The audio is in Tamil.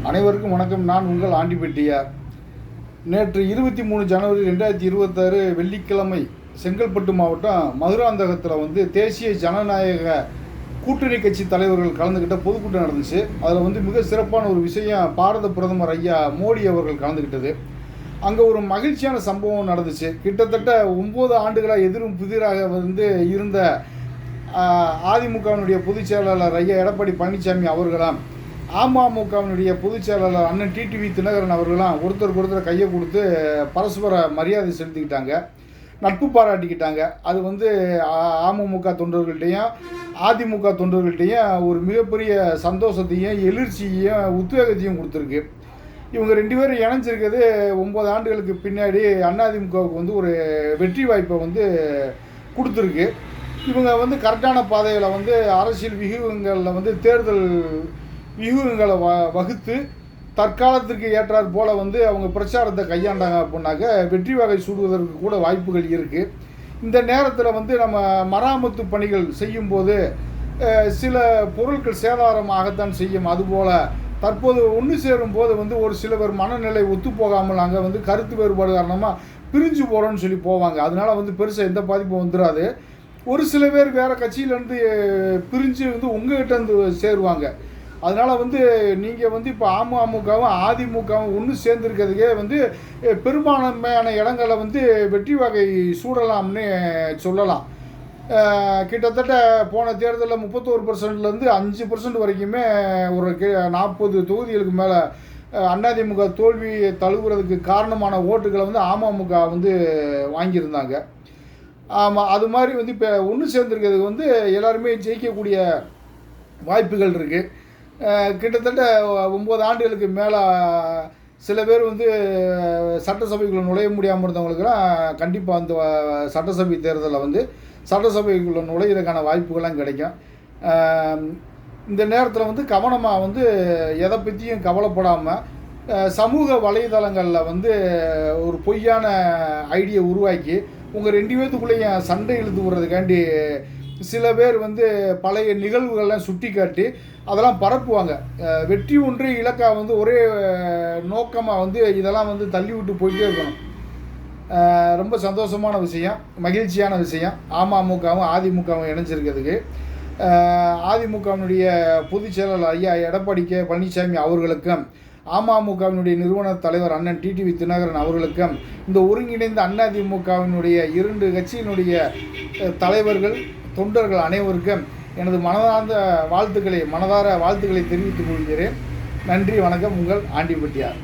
அனைவருக்கும் வணக்கம். நான் உங்கள் ஆண்டிப்பட்டியார். நேற்று 23 ஜனவரி 2026 வெள்ளிக்கிழமை செங்கல்பட்டு மாவட்டம் மதுராந்தகத்தில் தேசிய ஜனநாயக கூட்டணி கட்சி தலைவர்கள் கலந்துக்கிட்ட பொதுக்கூட்டம் நடந்துச்சு. அதில் மிக சிறப்பான ஒரு விஷயம், பாரத பிரதமர் ஐயா மோடி அவர்கள் கலந்துக்கிட்டது. அங்கே ஒரு மகிழ்ச்சியான சம்பவம் நடந்துச்சு. கிட்டத்தட்ட 9 ஆண்டுகளாக எதிரும் புதிராக இருந்த அதிமுகவினுடைய பொதுச் செயலாளர் ஐயா எடப்பாடி பழனிசாமி அவர்களாம், அமமுகவினுடைய பொதுச் செயலாளர் அண்ணன் டிடிவி தினகரன் அவர்களாம் ஒருத்தருக்கு ஒருத்தர் கையை கொடுத்து பரஸ்பர மரியாதை செலுத்திக்கிட்டாங்க, நட்பு பாராட்டிக்கிட்டாங்க. அது அமமுக தொண்டர்கள்ட்டையும் அதிமுக தொண்டர்கள்ட்டையும் ஒரு மிகப்பெரிய சந்தோஷத்தையும் எழுச்சியையும் உத்வேகத்தையும் கொடுத்துருக்கு. இவங்க 2 பேரும் இணைஞ்சிருக்கிறது 9 ஆண்டுகளுக்கு பின்னாடி அதிமுகவுக்கு ஒரு வெற்றி வாய்ப்பை கொடுத்துருக்கு. இவங்க கரெக்டான பாதையில் அரசியல் வியூகங்களில் தேர்தல் வியூகங்களை வகுத்து தற்காலத்திற்கு ஏற்றாற் போல் அவங்க பிரச்சாரத்தை கையாண்டாங்க அப்படின்னாக்க வெற்றி வகை சூடுவதற்கு கூட வாய்ப்புகள் இருக்குது. இந்த நேரத்தில் நம்ம மராமத்து பணிகள் செய்யும்போது சில பொருட்கள் சேதாரமாகத்தான் செய்யும். அதுபோல் தற்போது ஒன்று சேரும்போது ஒரு சில பேர் மனநிலை ஒத்துப்போகாமல் அங்கே கருத்து வேறுபாடு காரணமாக பிரிஞ்சு போகிறோன்னு சொல்லி போவாங்க. அதனால் பெருசாக எந்த பாதிப்பும் வந்துடாது. ஒரு சில பேர் வேறு கட்சியிலேருந்து பிரிஞ்சு உங்கள்கிட்ட சேருவாங்க. அதனால் நீங்கள் இப்போ அமமுகவும் அதிமுகவும் ஒன்று சேர்ந்துருக்கிறதுக்கே பெரும்பான்மையான இடங்களில் வெற்றி வகை சூடலாம்னு சொல்லலாம். கிட்டத்தட்ட போன தேர்தலில் 31%லேருந்து 5% வரைக்குமே ஒரு 40 தொகுதிகளுக்கு மேலே அதிமுக தோல்வி தழுவுறதுக்கு காரணமான ஓட்டுகளை அமமுக வாங்கியிருந்தாங்க. ஆமாம், அது மாதிரி இப்போ ஒன்று சேர்ந்துருக்கிறதுக்கு எல்லாருமே ஜெயிக்கக்கூடிய வாய்ப்புகள் இருக்குது. கிட்டத்தட்ட 9 ஆண்டுகளுக்கு மேலே சில பேர் சட்டசபைக்குள்ளே நுழைய முடியாமல் இருந்தவங்களுக்கெல்லாம் கண்டிப்பாக அந்த சட்டசபை தேர்தலில் சட்டசபைக்குள்ளே நுழையிறதுக்கான வாய்ப்புகள்லாம் கிடைக்கும். இந்த நேரத்தில் கவனமாக எதை பற்றியும் கவலைப்படாமல் சமூக வலைதளங்களில் ஒரு பொய்யான ஐடியா உருவாக்கி உங்கள் 2 பேர்த்துக்குள்ளேயும் சண்டை இழுத்து விடுறதுக்காண்டி சில பேர் பழைய நிகழ்வுகள்லாம் சுட்டி காட்டி அதெல்லாம் பரப்புவாங்க. வெற்றி ஒன்று இலக்காக ஒரே நோக்கமாக இதெல்லாம் தள்ளி விட்டு போயிட்டே இருக்கணும். ரொம்ப சந்தோஷமான விஷயம், மகிழ்ச்சியான விஷயம். அமமுகவும் அதிமுகவும் இணைஞ்சிருக்கிறதுக்கு அதிமுகவினுடைய பொதுச் செயலாளர் ஐயா எடப்பாடி பழனிசாமி அவர்களுக்கும் அமமுகவினுடைய நிறுவன தலைவர் அண்ணன் டிடிவி தினகரன் அவர்களுக்கும் இந்த ஒருங்கிணைந்த அதிமுகவினுடைய 2 கட்சியினுடைய தலைவர்கள் தொண்டர்கள் அனைவருக்கும் எனது மனதார வாழ்த்துக்களை தெரிவித்துக் கொள்கிறேன். நன்றி, வணக்கம். உங்கள் ஆண்டிப்பட்டியார்.